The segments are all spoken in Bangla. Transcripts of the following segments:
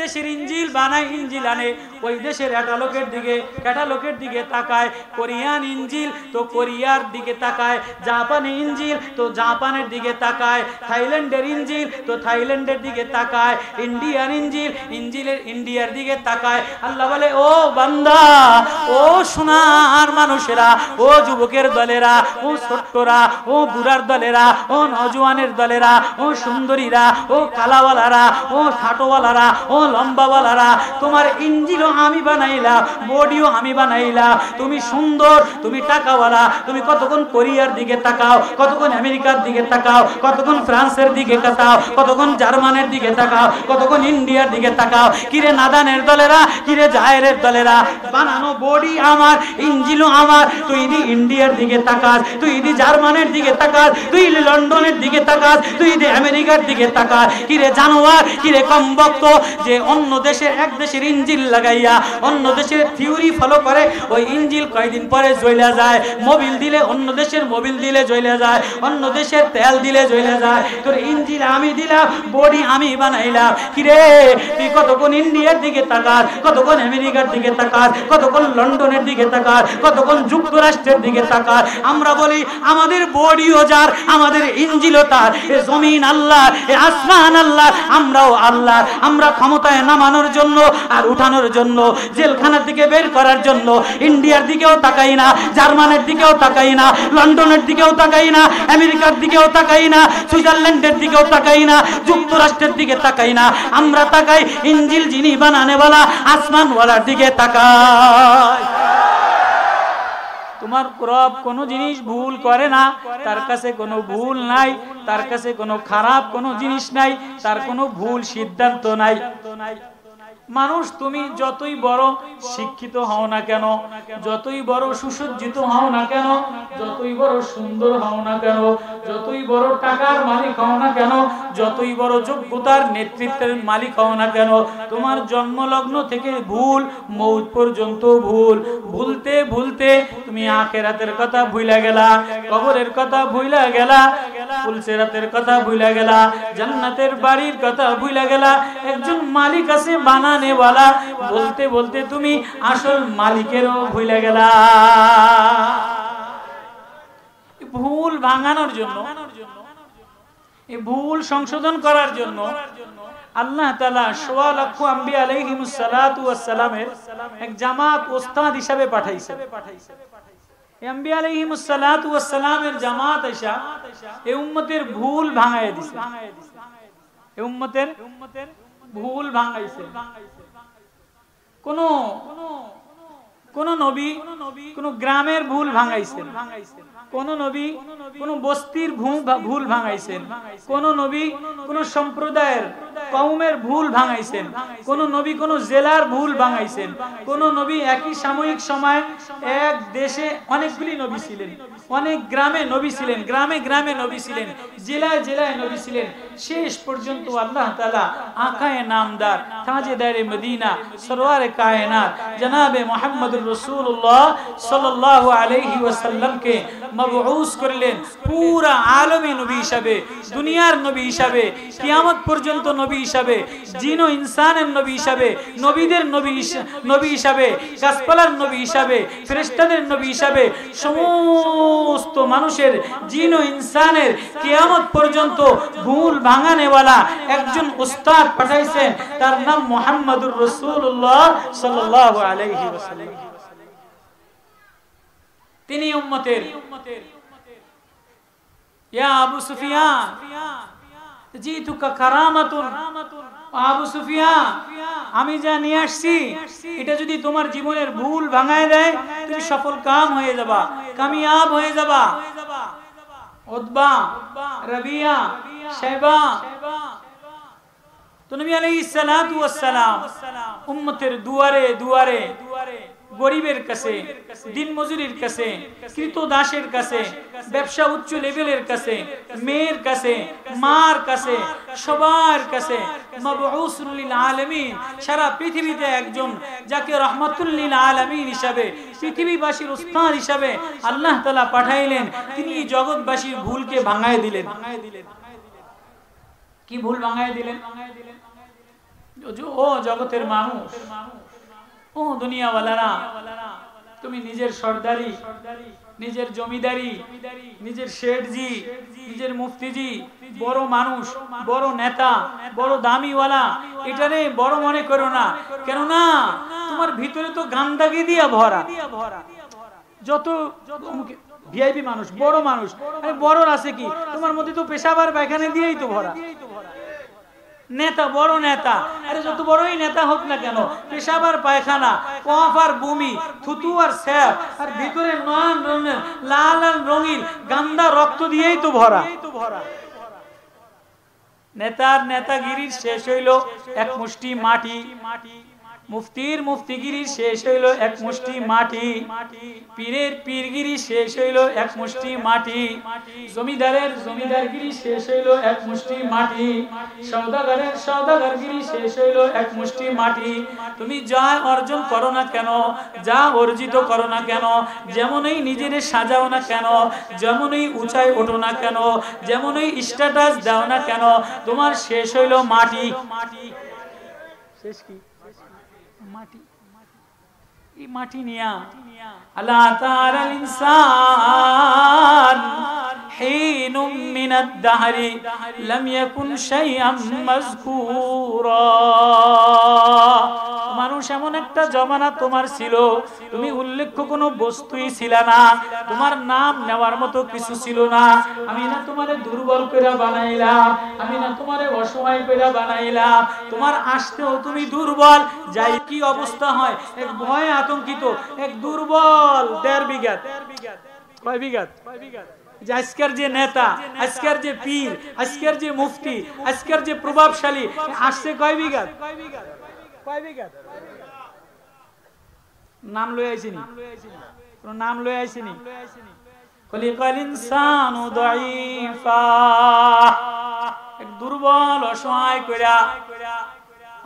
দেশের ইঞ্জিল বানায়, ইঞ্জিল আনে, ওই দেশের ক্যাটালগের দিকে তাকায়। কোরিয়ান ইঞ্জিল তো কোরিয়ার দিকে তাকায়, জাপানি ইঞ্জিল তো জাপানের দিকে তাকায়, থাইল্যান্ডের ইঞ্জিল তো থাইল্যান্ডের দিকে তাকায়, ইন্ডিয়ান ইঞ্জিলের ইন্ডিয়ার দিকে তাকায়। আল্লাহ বলে, ও বান্দা, ও সোনার মানুষেরা, ও যুবকের দলেরা, ও ছোট্টরা, ও বুড়ার দলেরা, ও নজওয়ানের দলেরা, ও সুন্দরীরা, ও কালাওয়ালারা, ও খাটোওয়ালারা, ও লম্বাওয়ালারা, তোমার ইঞ্জিলও আমি বানাইলাম, বডিও আমি বানাইলাম। তুমি সুন্দর, তুমি টাকাওয়ালা, তুমি কতক্ষণ কোরিয়ার দিকে তাকাও, কতক্ষণ আমেরিকার দিকে তাকাও, কতক্ষণ ফ্রান্সের দিকে তাকাও, কতক্ষণ জার্মানের দিকে তাকাও, কতক্ষণ ইন্ডিয়ার দিকে তাকাও। কিরে নাদানের দলেরা, কিরে জায়েরের দলেরা, বানানো বডি আমার, ইঞ্জিলও আমার। তুই দি ইন্ডিয়ার দিকে তাকাস, তুই দি জার্মানের দিকে তাকাস, তুই লন্ডনের দিকে তাকাস, তুই দি আমেরিকার দিকে তাকাস। কিরে জানোয়ার, কিরে কমবক্ত, যে অন্য দেশের এক দেশের ইঞ্জিল লাগাইয়া অন্য দেশের থিওরি ফলো করে, ওই ইঞ্জিল কয়েকদিন পরে জ্বলে যায়। মোবিল দিলে, অন্য দেশের মোবিল দিলে জ্বলে যায়, অন্য দেশের তেল দিলে জ্বলে যায়। তোর ইঞ্জিল আমি দিলাম, বডি আমি বানাইলাম। কিরে তুই কতক্ষণ ইন্ডিয়ার দিকে তাকাস, কতক্ষণ আমেরিকার দিকে তাকাস, কতক্ষণ লন্ডনের দিকে তাকাস, কতক্ষণ যুক্তরাষ্ট্রের দিকে তাকাস। আমরা বলি আমাদের বডিও যার, আমাদের ইঞ্জিলও তার। এ জমিন আল্লাহ, এ আসমান আল্লাহ, আমরাও আল্লাহ। আমরা ক্ষমতায় নামানোর জন্য আর উঠানোর জন্য, জেলখানার দিকে বের করার জন্য ইন্ডিয়ার দিকেও তাকাই না, জার্মানের দিকেও তাকাই না, লন্ডনের দিকেও তাকাই না, আমেরিকার দিকেও তাকাই না, সুইজারল্যান্ডের দিকেও তাকাই না, যুক্তরাষ্ট্রের দিকে তাকাই না। আমরা তাকাই ইঞ্জিল যিনি বানানেওয়ালা আসমানওয়ালার দিকে তাকাই। তোমার রব কোনো জিনিস ভুল করে না, তার কাছে কোনো ভুল নাই, তার কাছে কোনো খারাপ কোনো জিনিস নাই, তার কোনো ভুল সিদ্ধান্ত নাই। মানুষ তুমি যতই বড় শিক্ষিত হও না কেন, যতই বড় সুসজ্জিত হও না কেন, যতই বড় সুন্দর হও না কেন, যতই বড় টাকার মালিক হও না কেন, যতই বড় যোগ্যতার নেতৃত্বের মালিক হও না কেন, তোমার জন্মলগ্ন থেকে ভুল, মৌত পর্যন্ত ভুল। ভুলতে ভুলতে তুমি আখিরাতের কথা ভুলে গেলা, কবরের কথা ভুলে গেলা, ফুলসিরাতের কথা ভুলে গেলা, জান্নাতের বাড়ির কথা ভুলে গেলা। একজন মালিক আছে বানানেওয়ালা, বলতে বলতে তুমি আসল মালিকেরও ভুলে গেলা। ভুল ভাঙানোর জন্য, এই ভুল সংশোধন করার জন্য আল্লাহ তাআলা ১৬ লক্ষ আম্বিয়া আলাইহিমুস সালাতু ওয়াস সালামের এক জামাত ওস্তাদ হিসেবে পাঠাইছে। এই আম্বিয়া আলাইহিমুস সালাতু ওয়াস সালামের জামাত এসা এই উম্মতের ভুল ভাঙায় দিছে, এই উম্মতের ভুল ভাঙাইছে। কোন নবী কোন গ্রামের ভুল ভাঙাইছেন, কোন নবী কোন বস্তির ভুল ভাঙাইছেন, কোন নবী কোন সম্প্রদায়ের কওমের ভুল ভাঙাইছেন, কোন নবী কোন জেলার ভুল ভাঙাইছেন, কোন নবী একই সাময়িক সময় এক দেশে অনেকগুলি নবী ছিলেন, অনেক গ্রামে নবী ছিলেন, গ্রামে গ্রামে নবী ছিলেন, জেলায় জেলায় নবী ছিলেন। শেষ পর্যন্ত আল্লাহ তাআলা আকায়ে নামদার তাজেদারে মদিনা সরওয়ারে কায়নাত জনাবে মুহাম্মদুর রাসূলুল্লাহ সাল্লাল্লাহু আলাইহি ওয়াসাল্লামকে মবউস করলেন পুরা আলমী নবী হিসাবে, দুনিয়ার নবী হিসাবে, কিয়ামত পর্যন্ত নবী হিসাবে, জিন ও ইনসানের নবী হিসাবে, নবীদের নবী হিসাবে, গাছপালার নবী হিসাবে, ফেরেশতাদের নবী হিসাবে, সমস্ত মানুষের জিন ও ইনসানের কিয়ামত পর্যন্ত ভুল ভাঙানেওয়ালা একজন উস্তাদ পাঠাইছেন, তার নাম মুহাম্মদুর রাসূলুল্লাহ সাল্লাল্লাহু আলাইহি ওয়াসাল্লাম। তিনি উম্মতের ইয়া আবু সুফিয়ান জিতুকা কারামাতুন, আবু সুফিয়ান আমি যা নিয়ে আসছি এটা যদি তোমার জীবনের ভুল ভাঙায় দেয়, তুমি সফল কাম হয়ে যাবা, কামিয়াব হয়ে যাবা। উতবা, রাবিয়া, শাইবা, তো নবী আলাইহিস সালাতু ওয়াস সালাম উম্মতের দুয়ারে দুয়ারে, গরিবের কাছে, দিন মজুরির কাছে, কৃতদাসের কাছে, ব্যবসা উচ্চ লেভেলের কাছে, মেয়ের কাছে, মার কাছে, সবার কাছে মবউসুল লিল আলামিন, সারা পৃথিবীতে একজন যাকে রাহমাতুল লিল আলামিন হিসাবে, পৃথিবীবাসীর উস্তাদ হিসাবে আল্লাহ তাআলা পাঠাইলেন। তিনি জগৎবাসীর ভুলকে ভাঙায় দিলেন। কি ভুল ভাঙায় দিলেন? ও জগতের মানুষ, ও দুনিয়াওয়ালারা, তুমি নিজের সর্দারি, নিজের জমিদারি, নিজের শেঠজি, নিজের মুফতিজি, বড় মানুষ, বড় নেতা, বড় দামিওয়ালা, এটারে বড় মনে করো না। কেননা তোমার ভিতরে তো গান্দাগি দিয়া ভরা। যত ভিআইপি মানুষ, বড় মানুষ, বড় আছে কি, তোমার মধ্যে তো পেশাবার পায়খানা দিয়েই তো ভরা। নেতা, বড় নেতা, আরে যত বড়ই নেতা হোক না কেন, পেশাবার পায়খানা, কফ আর বমি, থুতু আর স্যাপ, আর ভিতরে লাল আর রঙিন গান্দা রক্ত দিয়েই তো ভরা। নেতার নেতাগিরির শেষ হইল এক মুষ্টি মাটি, মুফতির মুফতিগিরি শেষ হইল এক মুষ্টি মাটি, পীরের পীরগিরি শেষ হইল এক মুষ্টি মাটি, জমিদারের জমিদারগিরি শেষ হইল এক মুষ্টি মাটি, সওদাগরের সওদাগরগিরি শেষ হইল এক মুষ্টি মাটি। তুমি যা অর্জন করো না কেন, যা অর্জিত করো না কেন, যেমনই নিজের সাজাও না কেন, যেমনই উঁচাই ওঠো না কেন, যেমনই স্ট্যাটাস দাও না কেন, তোমার শেষ হইল মাটি। শেষ কি? মাটি। এই মাটি নিয়া আলা তারাল ইনসান হিনুম মিনাদ দাহরি লাম ইয়াকুন শাইআম মাযকুরা। মানুষ এমন একটা জমানা তোমার ছিল, তুমি উল্লেখ্য কোনো বস্তুই ছিল না, তোমার নাম নেওয়ার মতো কিছু ছিল না। আমি না তোমারে দুর্বল করে বানাইলাম, আমি না তোমারে অসহায় করে বানাইলাম, তোমার আসতেও তুমি দুর্বল। যাই কি অবস্থা হয়, এক ভয়ে আতঙ্কিত, এক দুর্বল 1.5 বিঘা, কয় বিঘা, যে আজকের যে নেতা, আজকের যে পীর, আজকের যে মুফতি, আজকের যে প্রভাবশালী, আসছে কয় বিঘা, কয় বিঘা। নাম লয়ে আইছিনি, কোন নাম লয়ে আইছিনি। খলিকাল ইনসানু দাঈফা, এক দুর্বল অসহায় কইরা।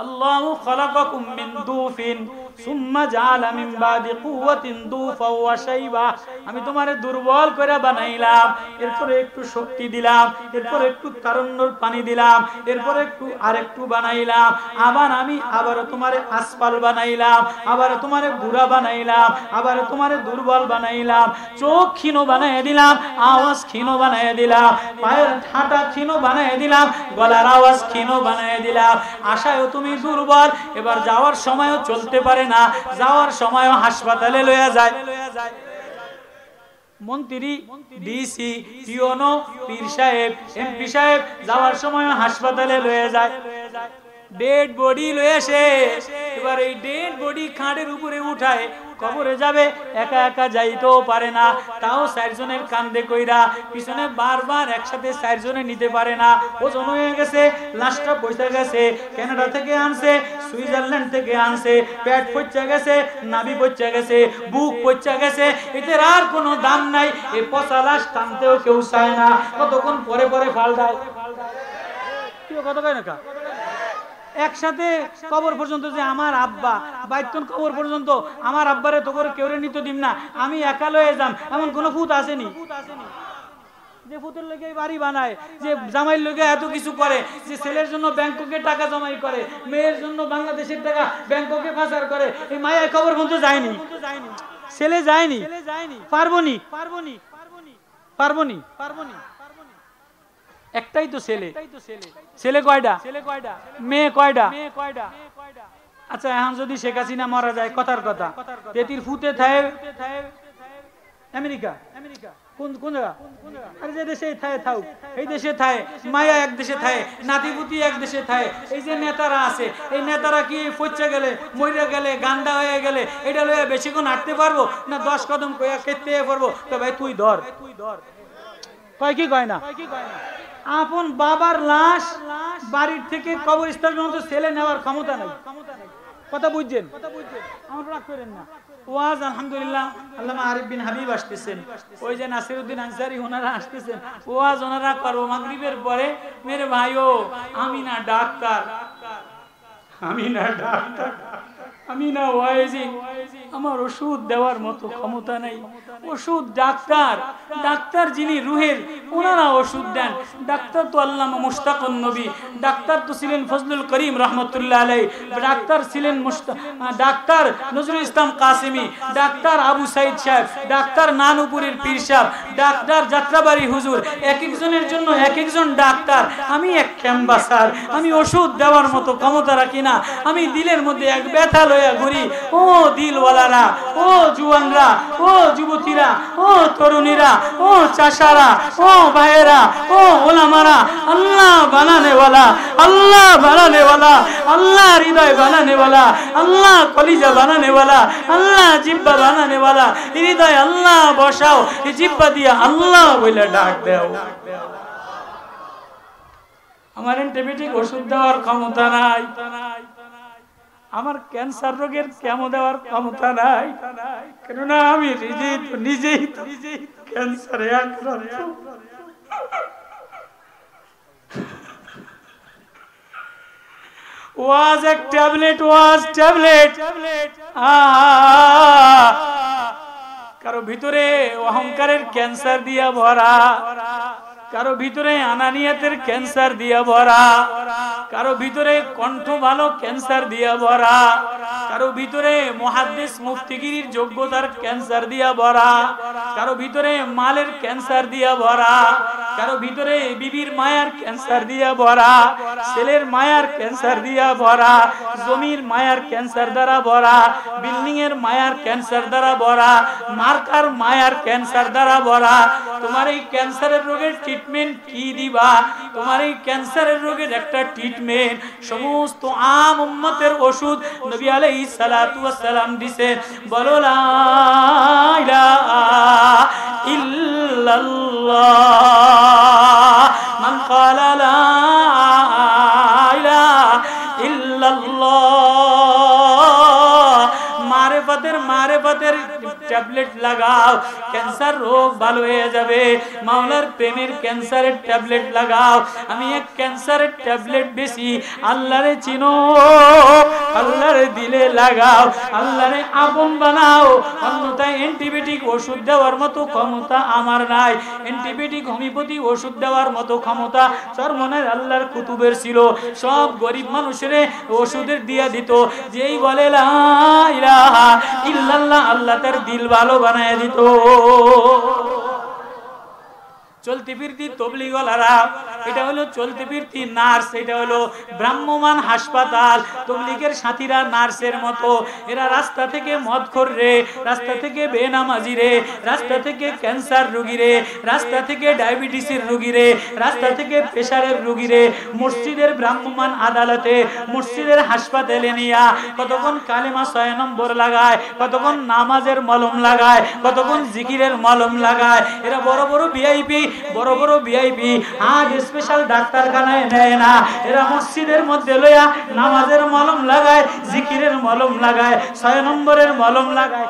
আল্লাহু খালাকাকুম মিন দুফিন সুম্মা জাআলা মিন বাদি কুওয়াতিন দুফা ওয়া শাইবা। আমি তোমারে দুর্বল করে বানাইলাম, এরপরে একটু শক্তি দিলাম, এরপরে একটু তারুণ্যর পানি দিলাম, এরপরে একটু আরেকটু বানাইলাম, আবার আমি আবারও তোমারে আসফাল বানাইলাম, আবার তোমারে বুড়া বানাইলাম, আবার তোমারে দুর্বল বানাইলাম, চোখ ক্ষীণ বানাইয়া দিলাম, আওয়াজ ক্ষীণ বানাইয়া দিলাম, পায়ের ঠাটা ক্ষীণ বানাইয়া দিলাম, গলার আওয়াজ ক্ষীণ বানাইয়া দিলাম। আশায়ও তুমি দুর্বল, এবার যাওয়ার সময়ও চলতে পারে না, যাওয়ার সময়ও হাসপাতালে লইয়া যায়। মন্ত্রী, ডিসি, পিওনো, পীর সাহেব, এমপি সাহেব যাওয়ার সময় হাসপাতালে লয়ে যায়। ডেড বডি লয়ে আসে, এবার এই ডেড বডি খাটের উপরে উঠায় কবরে যাবে, একা একা যাইতেও পারে না, তাও 4 জনের কান্দে কইরা পিছনে বারবার একসাথে 4 জনে নিতে পারে না, ওজন হয়ে গেছে, লাশটা পয়সা গেছে, কানাডা থেকে আনছে, সুইজারল্যান্ড থেকে আনছে, পেট পচা গেছে, নাভি পচা গেছে, বুক পচা গেছে, এদের আর কোনো দাম নাই। এই পচা লাশ টানতেও কেউ চায় না, কতক্ষণ পরে পরে ফালদায়, কত কয় না একসাথে কবর পর্যন্ত। যে আমার আব্বা বাইতন কবর পর্যন্ত, আমার আব্বারে তো করে কেউ নিতে দিম না, আমি একা লয়ে যাম, এমন কোন ফুত আসেনি যে ফুতের লোকে বাড়ি বানায়, যে জামাইয়ের লোকে এত কিছু করে, যে ছেলের জন্য ব্যাংককে টাকা জমাই করে, মেয়ের জন্য বাংলাদেশের টাকা ব্যাংককে পাচার করে। এই মায়ের কবর পর্যন্ত যায়নি, ছেলে যায়নি, পারবনি, পারবনি, পারবনি, পারবনি। একটাই তো ছেলে, ছেলে কয়টা, মেয়ে কয়টা। আচ্ছা এখন যদি শেখ হাসিনা মারা যায়, কথার কথা, তেতির ফুতে থাকে আমেরিকা, কোন কোন জায়গা, আরে যে দেশে থাকে থাক, এই দেশে থাকে মায়া, এক দেশে থাকে নাতিপুতি, এক দেশে থাকে। এই যে নেতারা আছে, এই নেতারা কি পচে গেলে, মরে গেলে, গান্দা হয়ে গেলে এটা লয়ে বেশিক্ষণ হাঁটতে পারবো না? 10 কদম কইয়া খেতে পারবো? তো ভাই তুই ধর, কয় কি কয় না, আপন বাবার লাশ বাড়ির থেকে কবরস্থান পর্যন্ত ছেলে নেওয়ার ক্ষমতা নাই। কথা বুঝছেন? আমার রাগ করেন না। ওয়াজ আলহামদুলিল্লাহ আল্লামা আরিফ বিন হাবিব আসতেছেন, ওই যে নাসিরউদ্দিন আনসারী ওনারা আসতেছেন, ওয়াজ ওনারা করবো মাগরিবের পরে। মেরে ভাইও, আমি না ডাক্তার, আমি না ডাক্তার, আমি না ওয়াইজি, আমার ওষুধ দেওয়ার মতো ক্ষমতা নাই। ওষুধ ডাক্তার যিনি রুহের, ওনারা ওষুধ দেন। ডাক্তার তো আল্লামা মুশতাকুন নবী, ডাক্তার তো ছিলেন ফজলুল করিম রহমতুল্লাহ আলাইহি, ডাক্তার ছিলেন ডাক্তার নজরুল ইসলাম কাসেমি, ডাক্তার আবু সাইদ সাহেব, ডাক্তার নানুপুরের পীর সাহেব, ডাক্তার যাত্রাবাড়ি হুজুর। এক একজনের জন্য এক একজন ডাক্তার। আমি এক ক্যাম্বাসার, আমি ওষুধ দেওয়ার মতো ক্ষমতা রাখি না। আমি দিলের মধ্যে এক ব্যথা লইয়া ঘুরি। ও দিলওয়ালারা, ও জুয়ানরা, ও যুবতীরা, ও তরুণীরা, ও চাষারা, ও ভাইয়েরা, ও ওলামারা, আল্লাহ বানানেওয়ালা, আল্লাহ বানানেওয়ালা, আল্লাহ হৃদয় বানানেওয়ালা, আল্লাহ কলিজা বানানেওয়ালা, আল্লাহ জিব্বা বানানেওয়ালা। হৃদয় আল্লাহ বসাও, জিব্বা দিয়া আল্লাহ বলে ডাক দাও। আমার অ্যান্টিবায়োটিক ওষুধ দেওয়ার ক্ষমতা নাই, আমার ক্যান্সার রোগের কেমো দেওয়ার ক্ষমতা নাই, কেননা আমি নিজেই ক্যান্সারে আক্রান্ত। ওয়াজ এক ট্যাবলেট, ওয়াজ ট্যাবলেট। কারো ভিতরে অহংকারের ক্যান্সার দিয়া ভরা, কারো ভিতরে আনানিয়াতের ক্যান্সার দিয়া ভরা, কারো ভিতরে কণ্ঠ ভালো ক্যান্সার দিয়া ভরা, কারো ভিতরে মুহাদ্দিস মুফতিগিরির যোগ্যতার ক্যান্সার দিয়া ভরা, কারো ভিতরে মালের ক্যান্সার দিয়া ভরা, কারো ভিতরে বিবির মায়ার ক্যান্সার দিয়া ভরা, ছেলের মায়ার ক্যান্সার দিয়া ভরা, জমির মায়ার ক্যান্সার দ্বারা ভরা, বিল্ডিং এর মায়ার ক্যান্সার দ্বারা ভরা, মার্কার মায়ার ক্যান্সার দ্বারা ভরা। তোমার এই ক্যান্সারের রোগের ট্রিটমেন্ট কি দিবা? তোমার এই ক্যান্সারের রোগের একটা ট্রিটমেন্ট সমস্ত আম উম্মতের ওষুধ নবী আলাইহিস সালাতু ওয়াস সালাম দিয়েছেন। বলো লা ইলাহা ইল্লাল্লাহ। মান ক্বালা লা ইলাহা ইল্লাল্লাহ, মারেফতের ট্যাবলেট লাগাও, ক্যান্সার রোগ ভালো হয়ে যাবে। মাওলার প্রেমের ক্যান্সারের ট্যাবলেট লাগাও। আমি এক ক্যান্সারের ট্যাবলেট বেশি। আল্লাহরে চিনো, আল্লাহরে দিলে লাগাও, আল্লাহরে আপন বানাও। অন্যথায় অ্যান্টিবায়োটিক ওষুধ দেওয়ার মতো ক্ষমতা আমার নাই। অ্যান্টিবায়োটিক হোমিওপ্যাথি ওষুধ দেওয়ার মতো ক্ষমতা চরমনের আল্লাহর কুতুবের ছিল। সব গরিব মানুষের ওষুধের দিয়া দিত। যেই বলে লা ইলাহা ইল্লাল্লাহ, আল্লাহ তার দিল ভালো বানায় দিত। চলতি ফিরতি তবলিগওয়ালারা, এটা হলো চলতি ফিরতি নার্স, এটা হলো ব্রাহ্মমান হাসপাতাল। তবলিগের সাথীরা নার্সের মতো। এরা রাস্তা থেকে মদখোর রে, রাস্তা থেকে বেনামাজি রে, রাস্তা থেকে ক্যান্সার রোগী রে, রাস্তা থেকে ডায়াবেটিসের রোগী রে, রাস্তা থেকে প্রেসারের রোগী রে মসজিদের ব্রাহ্মমান আদালতে, মসজিদের হাসপাতালে নিয়া কতক্ষণ কালেমা 6 নম্বর লাগায়, কতক্ষণ নামাজের মলম লাগায়, কতক্ষণ জিকিরের মলম লাগায়। এরা বড় বড় ভিআইপি, বড় বড় ভিআইপি আজ স্পেশাল ডাক্তারখানায় নেয় না। এরা মসজিদের মধ্যে লইয়া নামাজের মলম লাগায়, জিকিরের মলম লাগায়, 6 নম্বরের মলম লাগায়।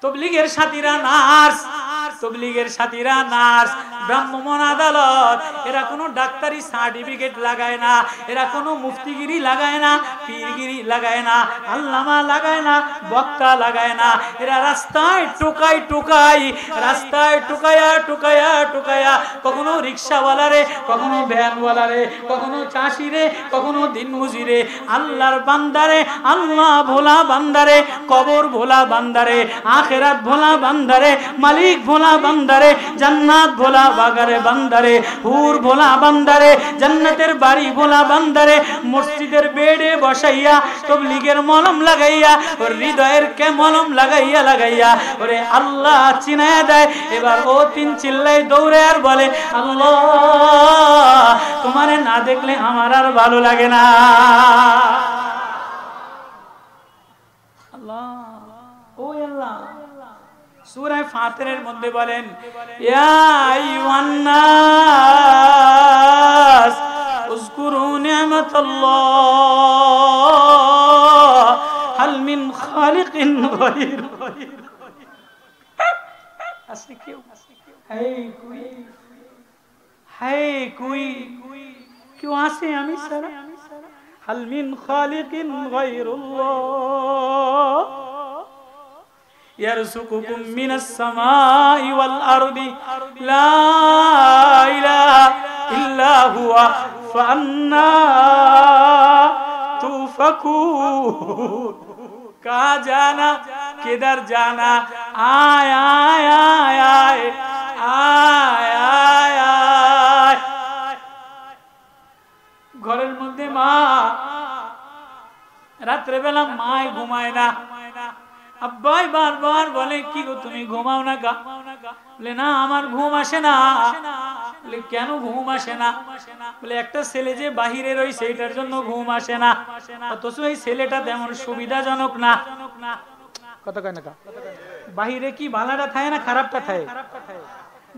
তবলিগের সাথীরা নার্স, তবলিগের সাথীরা নার্স, ব্রাহ্মণ আদালত। এরা কোনো ডাক্তারি সার্টিফিকেট লাগায় না, এরা কোনো মুফতিগিরি লাগায় না, পীরগিরি লাগায় না, আল্লামা লাগায় না, বক্তা লাগায় না। এরা রাস্তায় টোকাই টোকাই, রাস্তায় টোকায়া টোকায়া টোকায়া, কখনো রিক্সাওয়ালারে, কখনো ভ্যানওয়ালারে, কখনো চাষিরে, কখনো দিনমজুরে, আল্লাহর বান্দারে, আল্লাহ ভোলা বান্দারে, কবর ভোলা বান্দারে, আখিরাত ভোলা বান্দারে, মালিক ভোলা বান্দারে, জান্নাত ভোলা বাগারে বান্দারে, হুর ভোলা বান্দারে, জান্নাতের বাড়ি ভোলা বান্দারে মসজিদের বেডে বসাইয়া তবলিগের মলম লাগাইয়া, ওর হৃদয়ের কে মলম লাগাইয়া লাগাইয়া ওরে আল্লাহ চিনায়া দেয়। এবার ও 3 চিল্লাই দৌড়ে আর বলে, আল্লাহ তোমারে না দেখলে আমার আর ভালো লাগে না। আল্লাহ, ও আল্লাহ। সূরা ফাতিরের মধ্যে বলেন, ইয়া আইয়ুহান নাস উযকুরু নি'মাতাল্লাহ হাল মিন খালিকিন গায়র। আছে কেউ? হে কোই, হে কোই, কেউ আছে আমি ছাড়া? হাল মিন খালিকিন গায়রুল্লাহ ইয়ারযুকুকুম মিনাস সামাই ওয়াল আরদি লা ইলাহা ইল্লা হুয়া ফান্না তুফাকুন। कहा जाना किधर जाना आय आय आय आय आय आय आय। ঘরের মধ্যে মা রাত্রে বেলা মায় ঘুমায় না, আব্বাই বারবার বলে কি গো তুমি ঘুমাও না গা? বলে না আমার ঘুম আসে না। বলে কেন ঘুম আসে না? বলে একটা ছেলে যে বাহিরে রয়েছে এটার জন্য ঘুম আসে না, অথচ এই ছেলেটা তেমন সুবিধাজনক না। কত কয় না বাহিরে কি ভালোটা থাকে না খারাপটা থাকে?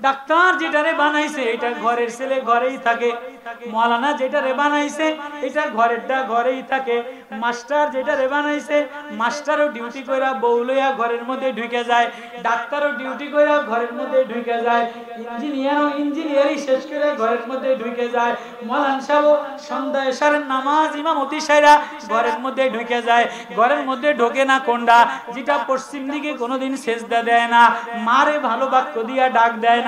ডাক্তার যেটারে বানাইছে এটা ঘরের ছেলে ঘরেই থাকে, মৌলানা যেটারে বানাইছে এটা ঘরেরটা ঘরেই থাকে, মাস্টার যেটারে বানাইছে মাস্টারও ডিউটি কইরা বউ লইয়া ঘরের মধ্যে ঢুকে যায়, ডাক্তারও ডিউটি কইরা ঘরের মধ্যে ঢুকে যায়, ইঞ্জিনিয়ারও ইঞ্জিনিয়ারি শেষ করে ঘরের মধ্যে ঢুকে যায়, মৌলানা সাহেব সন্ধ্যা এশারের নামাজ ইমামতি সাইরা ঘরের মধ্যে ঢুকে যায়। ঘরের মধ্যে ঢোকে না কোনটা? যেটা পশ্চিম দিকে কোনোদিন সেজদা দেয় না, মারে ভালো বাক্য দিয়া ডাক দেয় না,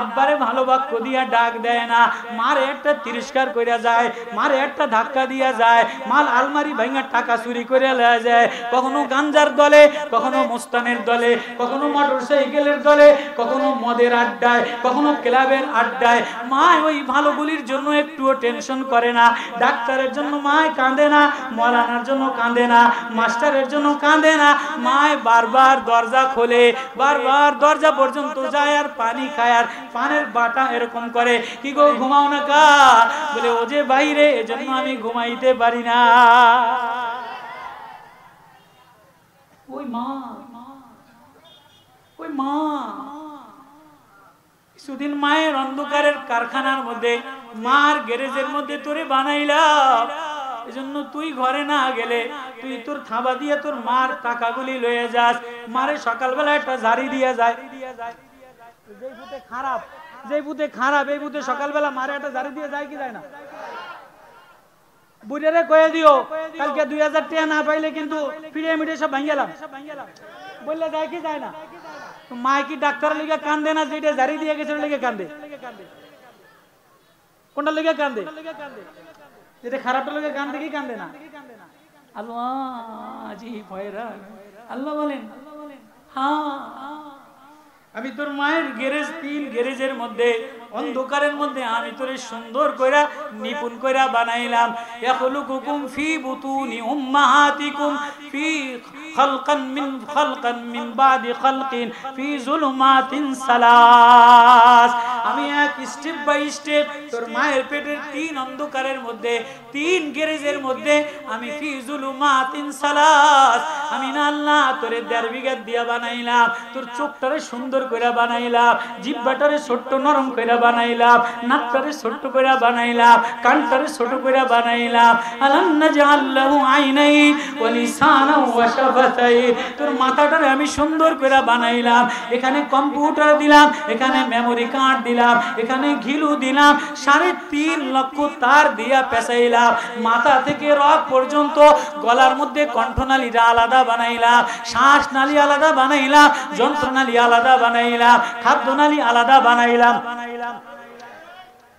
আব্বারে ভালো বাক্য দিয়া ডাক দেয় না, মারে একটা তিরস্কার কইরা যায়, মারে একটা ধাক্কা দিয়া যায়, মাল আলমারি ভাঙা টাকা চুরি করে লয়ে যায়, কখনো গাঞ্জার দলে, কখনো মুস্তানের দলে, কখনো মোটরসাইকেলের দলে, কখনো মদের আড্ডায়, কখনো ক্লাবের আড্ডায়। মা ওই ভালোগুলির জন্য একটুও টেনশন করে না, ডাক্তারের জন্য মায় কাঁদে না, মৌলানার জন্য কাঁদে না, মাস্টারের জন্য কাঁদে না, মায় বারবার দরজা খোলে, বারবার দরজা পর্যন্ত যায় আর পানি খায় আর পানের বাটা এরকম করে, কি গো ঘুমাও না কা? বলে ও যে বাইরে এজন্য আমি ঘুমাইতে পারি না। ওই মা ওই মা কিছুদিন মায়ের অন্ধকারের কারখানার মধ্যে মার গ্যারেজের মধ্যে তোরে বানাইলাম, এজন্য তুই ঘরে না গেলে তুই তোর থাবা দিয়ে তোর মার টাকাগুলি লয়ে যাস, মারে সকালবেলা একটা ঝাড়ি দিয়ে যায়। যেই বুতে খারাপ এই বুতে সকালবেলা মারে একটা ঝাড়ি দিয়ে যায় কি যায় না? বুড়ারে কয়ে দিও কালকে 2000 টাকা না পাইলে কিন্তু পিরামিডে সব ভাঙিলাম বললে যায় কি যায় না? মা কি ডাক্তারের লিগে কান্দে না? যেটা ঝাড়ি দিয়ে গেছে লিগে কান্দে। কোনটা লিগে কান্দে? যেটা খারাপটা লিগে কান্দে কি কান্দে না? আল্লাহ জি ভয়রা আল্লাহ বলেন হ্যাঁ আমি তোর মায়ের গ্যারেজ, তিন গ্যারেজের মধ্যে অন্ধকারের মধ্যে আমি তোরে সুন্দর কইরা নিপুণ কইরা বানাইলাম। ইয়াখলুকুকুম ফি বুতুনি উম্মাহাতিকুম ফি খালকান মিন বাদি খালকিন ফি যুলুমাতিন সালাস। আমি এক স্টেপ বাই স্টেপ তোর মায়ের পেটের তিন অন্ধকারের মধ্যে, তিন গ্যারেজের মধ্যে আমি ফি যুলুমাতিন সালাস আমি না আল্লাহ তোরে 1.5 বিঘা দিয়া বানাইলাম, তোর চোখটারে সুন্দর কইরা বানাইলাম, জিহ্বাটারে ছোট্ট নরম কইরা বানাইলাম, নাকটারে ছোট্ট কইরা বানাইলাম, কানটারে ছোট কইরা বানাইলাম। আলাম নাজআল লাহু আইনাইন ওয়া লিসানান ওয়া শাফাতাইন। তোর মাথাটারে আমি সুন্দর কইরা বানাইলাম, এখানে কম্পিউটার দিলাম, এখানে মেমরি কার্ড দিলাম, এখানে ঘিলু দিলাম, 3.5 লক্ষ তার দিয়া পেঁচাইলাম, মাথা থেকে রক পর্যন্ত, গলার মধ্যে কণ্ঠনালীটা আলাদা বানাইলাম, শ্বাসনালী আলাদা বানাইলাম, যন্ত্রনালী আলাদা বানাইলাম, খাদ্যনালী আলাদা বানাইলাম।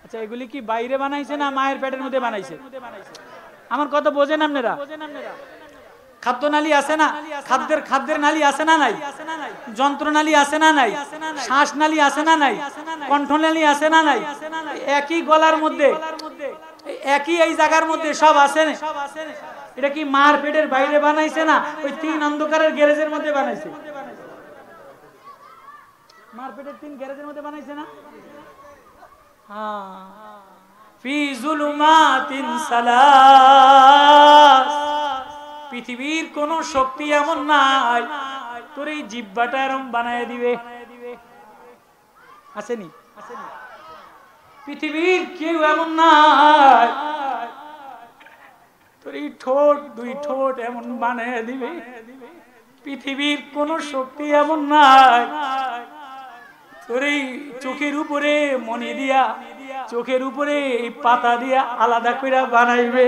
আচ্ছা এগুলি কি বাইরে বানাইছে না মায়ের পেটের মধ্যে বানাইছে? আমার কথা বোঝেন আপনারা? খাদ্যনালী আছে না? খাদ্যের নালী আছে না নাই? যন্ত্রনালী আছে না নাই? শ্বাসনালী আছে না নাই? কণ্ঠনালী আছে না নাই? একই গলার মধ্যে, একই এই জায়গার মধ্যে সব আছে না? এটা কি মার পেটের বাইরে বানাইছে না ওই তিন অন্ধকারের গ্যারেজের মধ্যে বানাইছে? মার পেটের তিন গ্যারেজের মধ্যে বানাইছে না? হ্যাঁ ফি যুলুমাতিন সালাস। পৃথিবীর কোন শক্তি এমন নাই তোর এই জিহ্বাটা এরকম বানায় দিবে, আসেনি? পৃথিবীর কেউ এমন নাই তোর এই ঠোঁট, দুই ঠোঁট এমন বানায় দিবে। পৃথিবীর কোন শক্তি এমন নাই তোর এই চোখের উপরে মনি দিয়া, চোখের উপরে এই পাতা দিয়া আলাদা করে বানাইবে।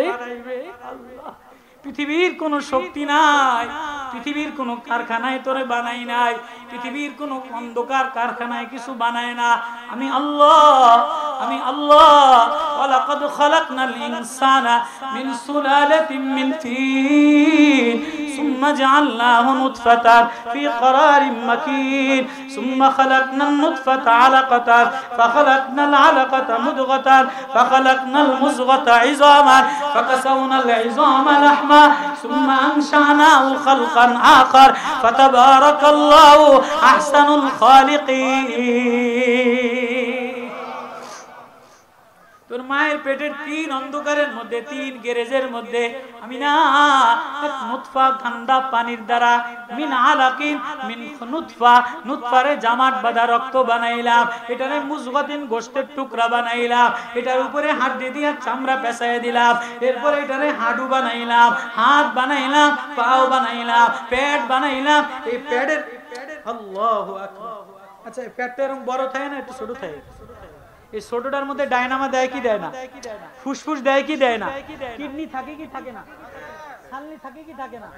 পৃথিবীর কোনো শক্তি নাই, পৃথিবীর কোনো কারখানায় তোরে বানাই নাই, পৃথিবীর কোনো অন্ধকার কারখানায় কিছু বানায় না। আমি আল্লাহ, আমি আল্লাহ। ওয়ালাকাদ খালাকনাল ইনসানা মিন সুলালাতিন মিন তিন সুম্মা জাআলনাহু নুতফাতান ফি ক্বারারিন মাকিন সুম্মা খালাকনান নুতফাতা আলাকাতান ফাখালাকনাল আলাকাতা মুদগাতান ফাখালাকনাল মুযগাতা ইযামান ফাকাসাওনাল ইযামা লাহমা সুম্মা আনশানাহু খালকান আখার ফাতাবারাকাল্লাহু আহসানুল খালিকিন। তোর মায়ের পেটের 3 অন্ধকারের মধ্যে, 3 গ্যারেজের মধ্যে আমি না এক নুতফা ঠান্ডা পানির দ্বারা মিন আলাকিন মিন নুতফা, নুতফারে জামাট বাঁধা রক্ত বানাইলাম, এটারে মুজগাতিন গোশতের টুকরা বানাইলাম, এটার উপরে হাড্ডি দিয়ে চামড়া পেঁচাইয়া দিলাম, এরপরে এটারে হাডু বানাইলাম, হাত বানাইলাম, পাও বানাইলাম, পেট বানাইলাম। এই পেটের আল্লাহু আকবার। আচ্ছা এই পেটটা এরকম বড় থাকে না একটু ছোট থাকে? এই ছোটটার মধ্যে ডায়নামা দেয় কি দেয় না? ফুসফুস দেয় কি দেয় না? কিডনি থাকে কি থাকে না? ছালনি থাকে কি থাকে না?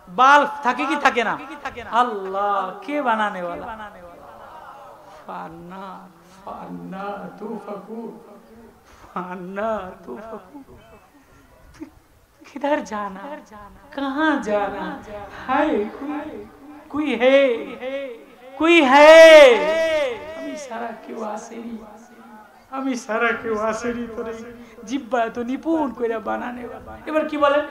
বাল্ব থাকে কি থাকে না? আল্লাহ কে বানানে वाला? ফান্না ফান্না তুফাকু ফান্না তুফাকু। किधर जाना, कहाँ जाना? हाय कोई है, कोई है। আমি সারা কেউ আসেনি, আমি সারা কেউ আসেনি, তোরে জিহ্বা তো নিপুণ কইরা বানানে। এবার কি বলেন?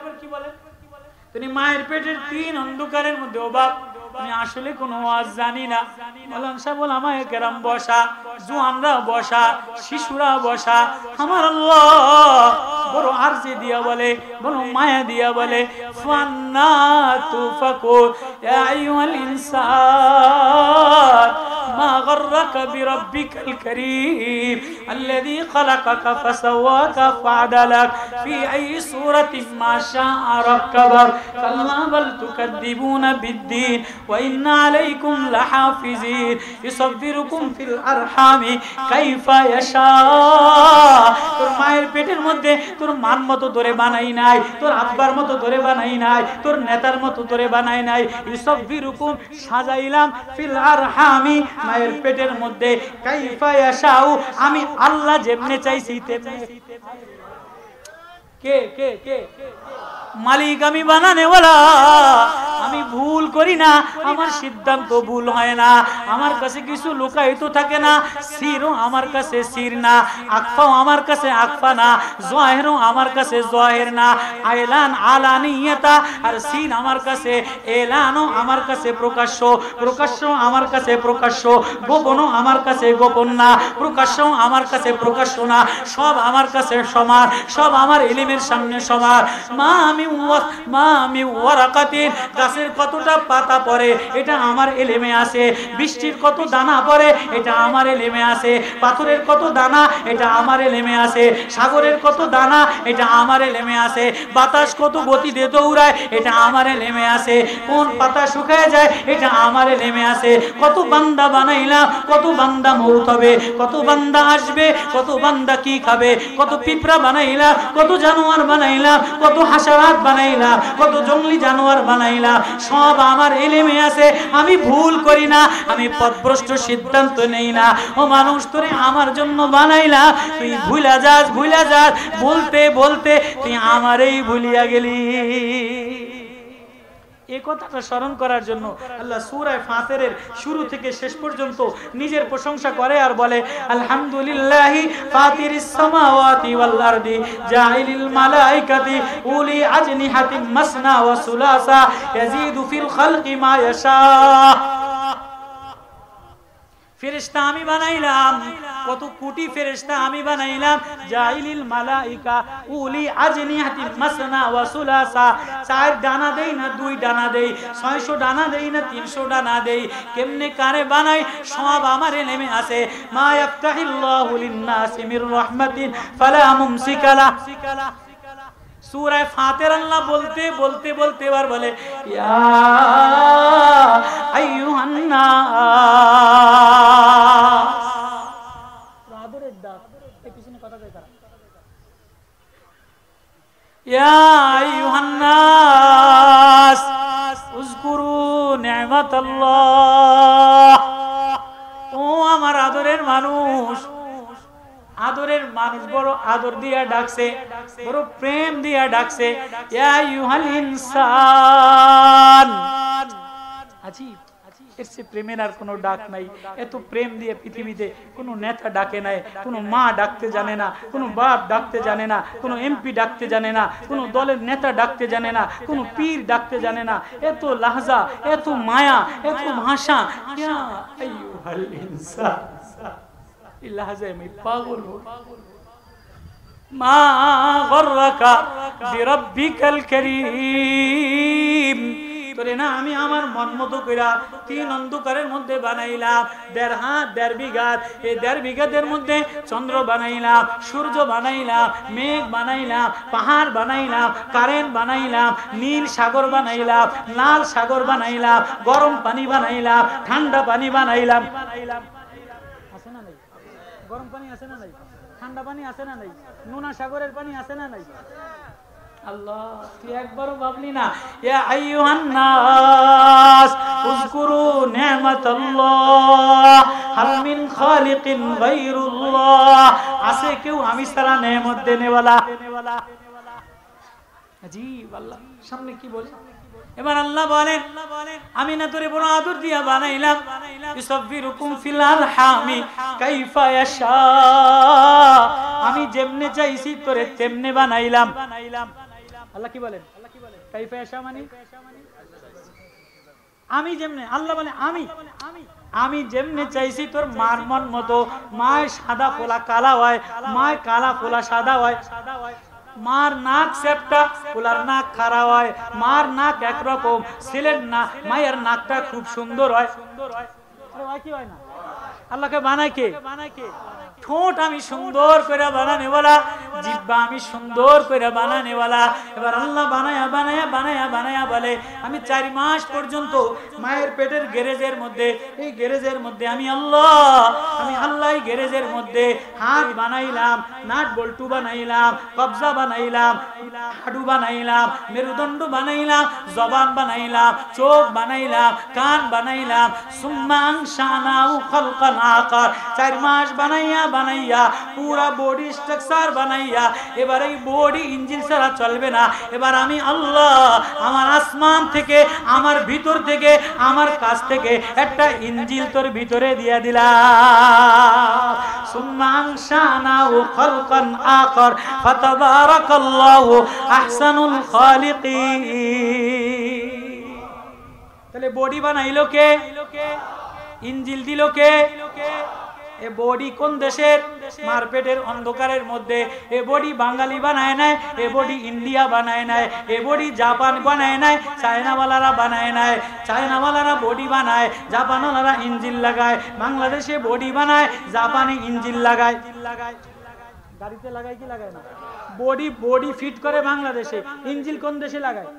তিনি মায়ের পেটের 3 অন্ধকারের মধ্যে অবাক, আমি আসলে কোনো ওয়াজ জানি না। বললাম সাহেব ওলামায়ে কেরাম বসা, জওয়ানরা বসা, শিশুরা বসা। আমার আল্লাহ বড় আরজি দিয়া বলে, বড় মায়া দিয়া বলে, ফান্না তুফাকু ইয়া আইয়ুহাল ইনসান মা গররাকা বিরাব্বিকাল কারীম আল্লাযী খালাকাকা ফাসাওয়াকা ফাআদালাক ফি আইয়ি সূরাতিন মা শাআ রাক্কাবাক কাল্লা বাল তুকাদ্দিবুনা বিদ্দীন ওয়া ইন্না আলাইকুম লাহাফিজিন ইউসাব্বিরুকুম ফিল আরহামি কাইফা ইয়াশা। তোর মায়ের পেটের মধ্যে তোর মান মতো ধরে বানাই নাই, তোর আব্বার মতো ধরে বানাই নাই, তোর নেতার মতো ধরে বানাই নাই। ইউসাব্বিরুকুম সাজাইলাম ফিল আরহামি মায়ের পেটের মধ্যে কাইফা ইয়াশাউ আমি আল্লাহ যেমনে চাইছি তেমনে। কে কে কে মালিক? আমি বানানে वाला। আমি ভুল করি না, আমার সিদ্ধান্ত ভুল হয় না, আমার কাছে কিছু লুকায়িত থাকে না। সিরও আমার কাছে সির না, আকফাও আমার কাছে আকফা না, জাহিরও আমার কাছে জাহির না। আইলান আলানিয়াতা আর সিন আমার কাছে, এলানও আমার কাছে প্রকাশ্য, প্রকাশ্য আমার কাছে প্রকাশ্য, গোপনও আমার কাছে গোপন না, প্রকাশ্য আমার কাছে প্রকাশ্য না। সব আমার কাছে সমান, সব আমার ইলমের সামনে সমান। মা আমি ওয়ারাকাতিন, গাছের কতটা পাতা পড়ে এটা আমার ইলমে আছে, বৃষ্টির কত দানা পড়ে এটা আমার ইলমে আছে, পাথরের কত দানা এটা আমার ইলমে আছে, সাগরের কত দানা এটা আমার ইলমে আছে, বাতাস কত গতিতে দৌড়ায় এটা আমার ইলমে আছে, কোন পাতা শুকায় যায় এটা আমার ইলমে আছে। কত বান্দা বানাইলাম, কত বান্দা মউত হবে, কত বান্দা আসবে, কত বান্দা কি খাবে, কত পিঁপড়া বানাইলাম, কত জানোয়ার বানাইলাম, কত হাসারাত বানাইলাম, কত জঙ্গলি জানোয়ার বানাইলাম, সব আমার ইলমে আছে। আমি ভুল করি না, আমি পথভ্রষ্ট সিদ্ধান্ত নেই না। ও মানুষ তোরে আমার জন্য বানাইলা, তুই ভুলা যাস ভুলা যাস, বলতে বলতে তুই আমারই ভুলিয়া গেলি। এই কথাটা স্মরণ করার জন্য আল্লাহ সূরা ফাতিরের শুরু থেকে শেষ পর্যন্ত নিজের প্রশংসা করে আর বলে, আলহামদুলিল্লাহি ফাতিরিস সামাওয়াতি ওয়াল আরদি জাইলিল মালাইকাতি উলি আজনিহাতিন মাসনা ওয়া সুলাসা ইয়াজিদু ফিল খালকি মা ইয়াশা। ফেরেশতা আমি বানাইলাম, কত কোটি ফেরেশতা আমি বানাইলাম। জাইলিল মালাইকা উলি আজনিহাতিন মাসনা ওয়া সুলাসা, 4 ডানা দেই না 2 ডানা দেই, 600 ডানা দেই না 300 ডানা দেই, কেমনে কারে বানাই সব আমার ইলমে আছে। মা ইয়াফতাহিল্লাহু লিন-নাসি মির রাহমাতিন ফালা মুমসিকা লাহ। সূরা ফাতির আল্লাহ বলতে বলতে বলতে এবার বলে, ইয়া আইয়ুহান নাস। আদরের ডাক, এই পিছনে কথা কই তারা। ইয়া আইয়ুহান নাস উযকুরু নি'মাতাল্লাহ। ও আমার আদরের মানুষ, আদরের মানুষ বড় আদর দিয়া ডাকছে, বড় প্রেম দিয়া ডাকছে, ইয়া আইয়ুহাল ইনসান। আজীব, এর চেয়ে প্রেমের আর কোনো ডাক নাই। এত প্রেম দিয়ে পৃথিবীতে কোনো নেতা ডাকে নাই, কোনো মা ডাকতে জানে না, কোনো বাপ ডাকতে জানে না, কোনো এমপি ডাকতে জানে না, কোনো দলের নেতা ডাকতে জানে না, কোনো পীর ডাকতে জানে না। এত লাহজা, এত মায়া, এত ভাষা। ইয়া আইয়ুহাল ইনসান, এই লাহজায় আমি পাগল হই। মা গররাকা বিরাব্বিকাল কারীম। তোরে না আমি আমার মন মতো কইরা 3 অন্ধকারের মধ্যে বানাইলাম, 1.5 হাত 1.5 বিঘা। এই 1.5 বিঘাদের মধ্যে চন্দ্র বানাইলাম, সূর্য বানাইলাম, মেঘ বানাইলাম, পাহাড় বানাইলাম, কারেন্ট বানাইলাম, নীল সাগর বানাইলাম, লাল সাগর বানাইলাম, গরম পানি বানাইলাম, ঠান্ডা পানি বানাইলাম। আছে না নাই? গরম পানি আছে না নাই? ঠান্ডা পানি আছে না নাই? নোনা সাগরের পানি আছে না নাই? আল্লাহ, তুই একবারও ভাবলি না? ইয়া আইয়ুহান নাস উযকুরু নি'মাতাল্লাহ হাল মিন খালিকিন গায়রুল্লাহ। আছে কেউ আমি ছাড়া নেয়ামত দেনেওয়ালা? আজীব, আল্লাহ সামনে কি বলে? এবার আল্লাহ বলেন, আমি না তোরে বড় আদর দিয়া বানাইলাম। ইউসাব্বিরুকুম ফিল আরহামি কাইফা ইয়াশা। আমি যেমনে চাইছি তোরে তেমনে বানাইলাম। আল্লাহ কি বলেন? কাইফা ইয়াশা মানে আমি যেমনে, আল্লাহ বলে আমি যেমনে চাইছি তোর মার মন মতো। মায় সাদা ফোলা কালা হয়, মায় কালা ফোলা সাদা হয়। মার নাক সেপটা, পোলার নাক খাড়া হয়। মার নাক একরকম, ছেলের না মায়ের নাকটা খুব সুন্দর হয়। কি হয় না? আল্লাহকে বানায় কে? ঠোঁট আমি সুন্দর করে বানানেওয়ালা, জিহ্বা আমি সুন্দর করে বানানেওয়ালা। এবার আল্লাহ বানায়া বানায়া বানায়া বানায়া বলে, আমি 4 মাস পর্যন্ত মায়ের পেটের গ্যারেজের মধ্যে, এই গ্যারেজের মধ্যে আমি আল্লাহ গ্যারেজের মধ্যে হাত বানাইলাম, নাট বল্টু বানাইলাম, কবজা বানাইলাম, হাডু বানাইলাম, মেরুদণ্ড বানাইলাম, জবান বানাইলাম, চোখ বানাইলাম, কান বানাইলাম। সুম্মা আনশানাহু খালকান আখার। 4 মাস বানাইয়া বানাইয়া পুরা বডি স্ট্রাকচার বানাইয়া, এবার এই বডি ইঞ্জিন ছাড়া চলবে না। এবার আমি আল্লাহ আমার আসমান থেকে, আমার ভিতর থেকে, আমার কাছ থেকে একটা ইঞ্জিন তোর ভিতরে দিয়া দিলাম। সুম্মা আনশানাহু খালকান আখার ফাতাবারাকাল্লাহু আহসানুল খালিকিন। তাহলে বডি বানাইলো কে? ইঞ্জিন দিল কে? এ বডি কোন দেশের? মারপেটের অন্ধকারের মধ্যে। এ বডি বাঙালি বানায় নাই, এ বডি ইন্ডিয়া বানায় নাই, এ বডি জাপান বানায় নাই, চায়নাওয়ালারা বানায় নাই। চায়নাওয়ালারা বডি বানায়, জাপানওয়ালারা ইঞ্জিন লাগায়। বাংলাদেশে বডি বানায়, জাপানি ইঞ্জিন লাগায়। গাড়িতে লাগায় কি লাগায় না? বডি ফিট করে বাংলাদেশে, ইঞ্জিন কোন দেশে লাগায়?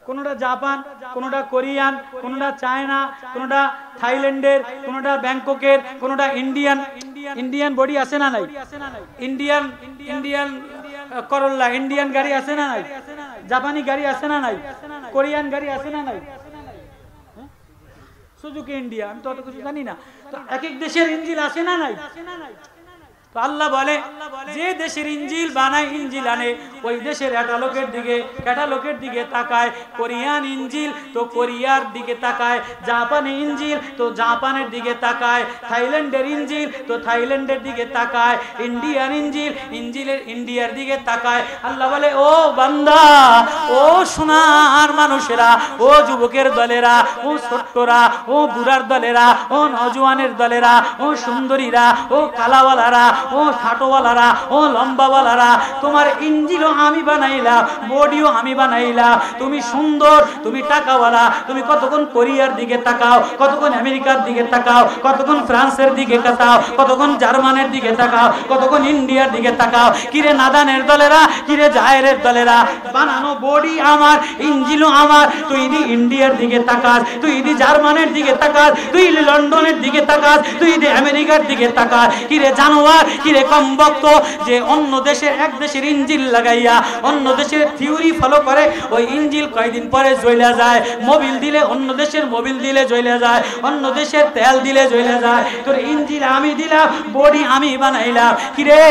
কোনটা জাপান, কোনটা কোরিয়ান, কোনটা চায়না, কোনটা থাইল্যান্ডের, কোনটা ব্যাংককের, কোনটা ইন্ডিয়ান বডি আছে না নাই? ইন্ডিয়ান করল্লা, ইন্ডিয়ান গাড়ি আছে না নাই? জাপানি গাড়ি আছে না নাই? কোরিয়ান গাড়ি আছে না নাই? সুজুকি ইন্ডিয়া, আমি তো অত কিছু জানি না। তো এক এক দেশের ইঞ্জিন আছে না নাই? তো আল্লাহ বলে, যে দেশের ইঞ্জিল বানায়, ইঞ্জিল আনে, ওই দেশের ক্যাটালগের দিকে তাকায়। কোরিয়ান ইঞ্জিল তো কোরিয়ার দিকে তাকায়, জাপানি ইঞ্জিল তো জাপানের দিকে তাকায়, থাইল্যান্ডের ইঞ্জিল তো থাইল্যান্ডের দিকে তাকায়, ইন্ডিয়ান ইঞ্জিলের ইন্ডিয়ার দিকে তাকায়। আল্লাহ বলে, ও বান্দা, ও সোনার মানুষেরা, ও যুবকের দলেরা, ও ছোট্টরা, ও বুড়ার দলেরা, ও নজওয়ানের দলেরা, ও সুন্দরীরা, ও কালাওয়ালারা, ও খাটোওয়ালারা, ও লম্বাওয়ালারা, তোমার ইঞ্জিলও আমি বানাইলাম, বডিও আমি বানাইলাম। তুমি সুন্দর, তুমি টাকাওয়ালা, তুমি কতক্ষণ কোরিয়ার দিকে তাকাও, কতক্ষণ আমেরিকার দিকে তাকাও, কতক্ষণ ফ্রান্সের দিকে তাকাও, কতক্ষণ জার্মানের দিকে তাকাও, কতক্ষণ ইন্ডিয়ার দিকে তাকাও। কিরে নাদানের দলেরা, কিরে জায়েরের দলেরা, বানানো বডি আমার, ইঞ্জিলও আমার। তুই দি ইন্ডিয়ার দিকে তাকাস, তুই দি জার্মানের দিকে তাকাস, তুই লন্ডনের দিকে তাকাস, তুই দি আমেরিকার দিকে তাকাস। কিরে জানোয়ার, কি রে কম বক্ত যে অন্য দেশের এক দেশের ইঞ্জিল লাগাইয়া অন্য দেশের থিওরি ফলো করে ওই ইঞ্জিল কয়দিন পরে জ্বলে যায় মোবিল দিলে অন্য দেশের মোবিল দিলে জ্বলে যায় অন্য দেশের তেল দিলে জ্বলে যায় তোর ইঞ্জিল আমি দিলাম বডি আমি বানাইলাম কি রে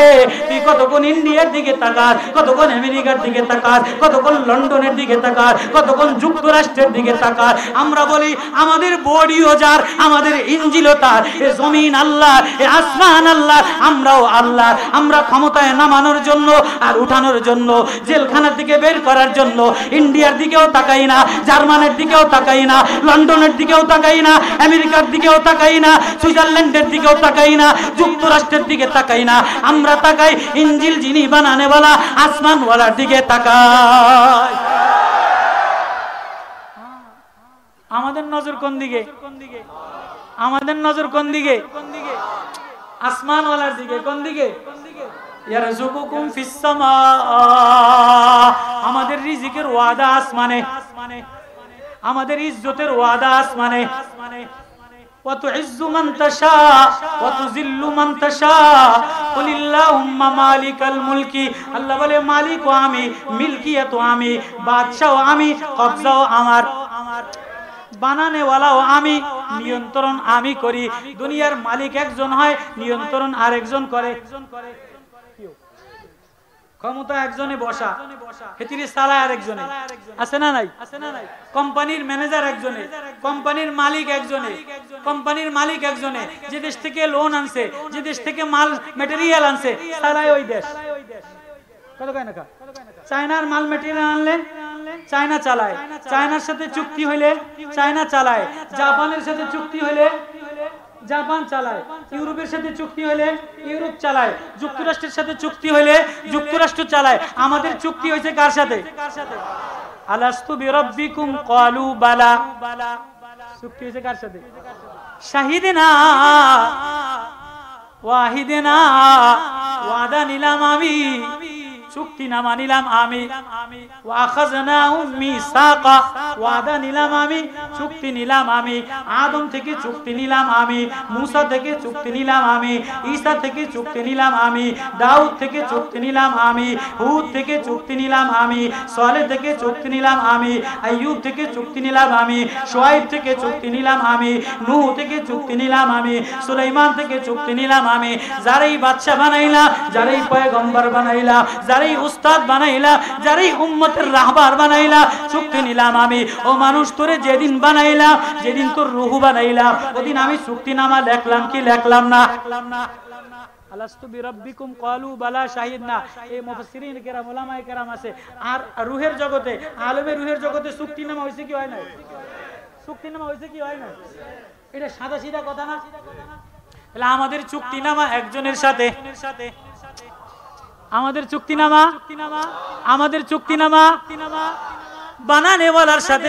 তুই কতক্ষণ ইন্ডিয়ার দিকে তাকাস কতক্ষণ আমেরিকার দিকে তাকাস কতক্ষণ লন্ডনের দিকে তাকাস কতক্ষণ যুক্তরাষ্ট্রের দিকে তাকাস আমরা বলি আমাদের বডিও যার আমাদের ইঞ্জিলও তার এ জমিন আল্লাহ এ আসমান আল্লাহ আমরাও আল্লাহ আমরা ক্ষমতায় নামানোর জন্য আর উঠানোর জন্য জেলখানার দিকে বের করার জন্য ইন্ডিয়ার দিকেও তাকাই না জার্মানের দিকেও তাকাই না লন্ডনের দিকেও তাকাই না আমেরিকার দিকেও তাকাই না সুইজারল্যান্ডের দিকেও তাকাই না যুক্তরাষ্ট্রের দিকে তাকাই না আমরা তাকাই ইঞ্জিল যিনি বানানেওয়ালা আসমানওয়ালার দিকে তাকাই আমাদের নজর কোন দিকে আমাদের নজর কোন দিকে আসমানওয়ালার দিকে কোন দিকে ইয়ারযুকুকুম ফিস সামা আমাদের রিজিকের ওয়াদা আসমানে আমাদের ইজ্জতের ওয়াদা আসমানে وتعز من تشاء وتذل من تشاء قل اللهم مالك الملك আল্লাহ বলে মালিক ও আমি মিলকিয়ত আমি বাদশা ও আমি কবজা ও আমার বানানে ওয়ালাও আমি নিয়ন্ত্রণ আমি করি দুনিয়ার মালিক একজন হয় নিয়ন্ত্রণ আরেকজন করে ক্ষমতা একজনে বসা হেতিরে সালায় আরেকজনে আছে না নাই কোম্পানির ম্যানেজার একজনে কোম্পানির মালিক একজনে কোম্পানির মালিক একজনে যে দেশ থেকে লোন আনছে যে দেশ থেকে মাল ম্যাটেরিয়াল আনছে সালায় ওই দেশ কত কয় না চায়নার মাল ম্যাটেরিয়াল আনলে চায়না চালায় চায়নার সাথে চুক্তি হইলে চায়না চালায় জাপানের সাথে চুক্তি হইলে জাপান চালায় ইউরোপের সাথে চুক্তি হলে ইউরোপ চালায় যুক্তরাষ্ট্রের সাথে চুক্তি হলে যুক্তরাষ্ট্র চালায় আমাদের চুক্তি হয়েছে কার সাথে আলাস্তু বিরাব্বিকুম ক্বালু বালা চুক্তি হয়েছে কার সাথে শাহিদিনা ওয়াহিদিনা ওয়াদা নিলাম আমি চুক্তি নামা নিলাম আমি ওয়াখাযনাহুম মিসাকা ওয়াদা নিলাম আমি চুক্তি নিলাম আমি আদম থেকে চুক্তি নিলাম আমি মুসা থেকে চুক্তি নিলাম আমি ঈসা থেকে চুক্তি নিলাম আমি দাউদ থেকে চুক্তি নিলাম আমি হুদ থেকে চুক্তি নিলাম আমি সালেহ থেকে চুক্তি নিলাম আমি আইয়ুব থেকে চুক্তি নিলাম আমি শুআয়ব থেকে চুক্তি নিলাম আমি নূহ থেকে চুক্তি নিলাম আমি সুলাইমান থেকে চুক্তি নিলাম আমি যারাই বাদশা বানাইলা যারাই পয়গম্বর বানাইলা যারাই উস্তাদ বানাইলা যারাই উম্মতের রাহবার বানাইলা চুক্তি নিলাম আমি ও মানুষ তোরে যেদিন বানাইলা যেদিন তোর রূহ বানাইলা ওদিন আমি চুক্তিনামা লিখলাম কি লিখলাম না আলাস্তু বিরাব্বিকুম ক্বালু বালা শাহিদনা এই মুফাসসিরিন কেরাম উলামায়ে কেরাম আছে আর রূহের জগতে আলেমে রূহের জগতে চুক্তিনামা হইছে কি হয় না চুক্তিনামা হইছে কি হয় না এটা সাদা সিধা কথা না তাহলে আমাদের চুক্তিনামা একজনের সাথে আমাদের চুক্তিনামা বানানেওয়ালার সাথে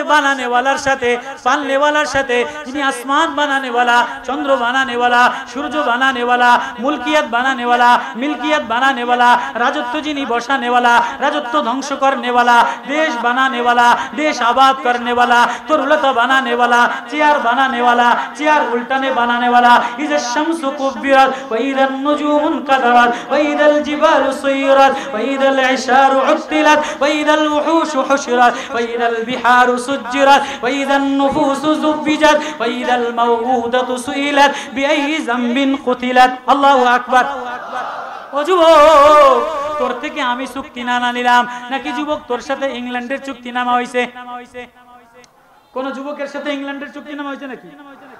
পালনেওয়ালার সাথে যিনি আসমান বানানেওয়ালা চন্দ্র বানানেওয়ালা সূর্য বানানেওয়ালা মুলকিয়াত বানানেওয়ালা মিলকিয়াত বানানেওয়ালা রাজত্ব যিনি বসানেওয়ালা রাজত্ব ধ্বংস করনেওয়ালা দেশ বানানেওয়ালা দেশ আবাদ করনেওয়ালা তরুলতা বানানেওয়ালা চেয়ার বানানেওয়ালা চেয়ার উল্টানে বানানেওয়ালা ইজা শামসু কুব্বিরাত ওয়া ইদান নুজুমুন কাদারাত ওয়া ইদাল জিবালু সুয়িরাত ওয়া ইদাল ইশারু উত্তিলাত ওয়া ইদাল উহুশু হুশিরাত وإذا البحار سجرت وإذا النفوس زوجت وإذا الموءودة سئلت بأي ذنب قتلت الله أكبر ও যুবক তোর থেকে আমি চুক্তিনামা নিলাম নাকি যুবক তোর সাথে ইংল্যান্ডের চুক্তিনামা হইছে কোন যুবকের সাথে ইংল্যান্ডের চুক্তিনামা হইছে নাকি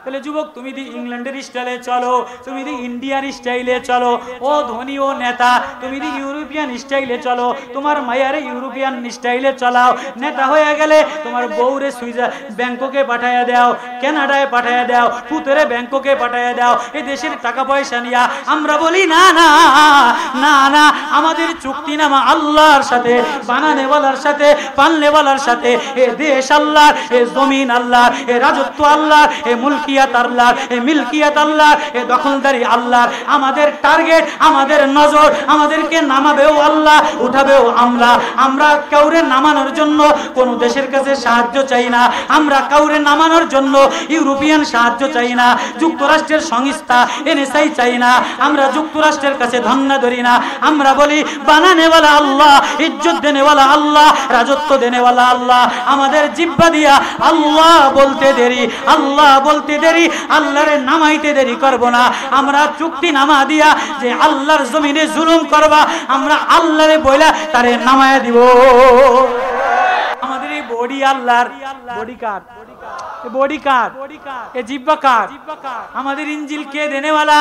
তাহলে যুবক তুমি দি ইংল্যান্ডের স্টাইলে চলো তুমি দি ইন্ডিয়ার স্টাইলে চলো ও ধনী ও নেতা তুমি দি ইউরোপিয়ান স্টাইলে চলো তোমার মায়ারে ইউরোপিয়ান স্টাইলে চালাও নেতা হয়ে গেলে তোমার বউরে ব্যাংককে পাঠায়া দাও কানাডায় পাঠায়া দাও পুতরে ব্যাংককে পাঠায়া দাও এই দেশের টাকা পয়সা নিয়া আমরা বলি না না না না আমাদের চুক্তিনামা আল্লাহর সাথে বানানেওয়ালার সাথে পালনেওয়ালার সাথে এ দেশ আল্লাহর এ জমিন আল্লাহর এ রাজত্ব আল্লাহর এ মুলকি মুলকিয়াত আল্লাহর, এই মিলকিয়াত আল্লাহর, এই দখলদারি আল্লাহর। আমাদের টার্গেট, আমাদের নজর, আমাদেরকে নামাবেও আল্লাহ, উঠাবেও আমরা। আমরা কাউরে নামানোর জন্য কোন দেশের কাছে সাহায্য চাই না, আমরা কাউরে নামানোর জন্য ইউরোপিয়ান সাহায্য চাই না, যুক্তরাষ্ট্রের সংস্থা এনএসআই চাই না, আমরা যুক্তরাষ্ট্রের কাছে ধন্না ধরি না। আমরা বলি বানানেওয়ালা আল্লাহ, ইজ্জত দেনেওয়ালা আল্লাহ, রাজত্ব দেনেওয়ালা আল্লাহ। আমাদের জিহ্বা দিয়া আল্লাহ বলতে দেরি, আল্লাহ বলতে দেরি, আল্লাহরে নামাইতে দেরি করব না। আমরা চুক্তি নামা দিয়া যে আল্লাহর জমিনে জুলুম করবা, আমরা আল্লাহরে বইলা তারে নামায়া দিব। আমাদের এই বডি আল্লাহর, বডি কার? বডি কার? এ জিহ্বা কার? আমাদের ইঞ্জিল কে দেনেওয়ালা?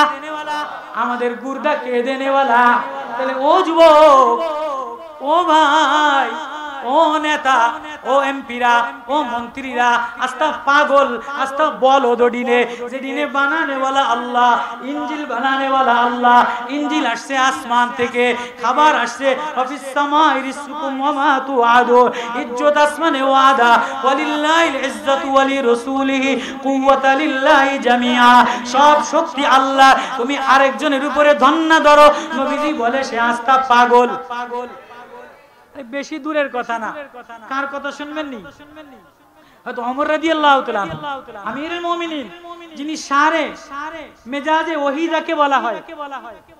আমাদের গুর্দা কে দেনেওয়ালা? তাহলে ও যুবক, ও ভাই, ও নেতা, ও এমপিরা, ও মন্ত্রীরা, আস্তা পাগল, আস্তা বলদডিনে, যেদিনে বানানেওয়ালা আল্লাহ, ইঞ্জিল বানানেওয়ালা আল্লাহ। ইঞ্জিল আসছে আসমান থেকে, খাবার আসছে অফিস সামাই রিজকুম ওয়া মা তুআদুন। ইজ্জত আসমানে ওয়াদা, ওয়ালিল্লাহিল ইজ্জাতু ওয়ালি রাসূলিহি কুওয়াতা লিল্লাহি জামিআ। সব শক্তি আল্লাহ, তুমি আরেকজনের উপরে ধন্না ধরো। নবীজি বলে সে আস্তা পাগল। বেশি দূরের কথা না, কার কথা শুনবেন নি? হয়তো ওমর রাদিয়াল্লাহু তাআলা আমিরুল মুমিনিন, যিনি সারে মেজাজে ওহী যাকে বলা হয়,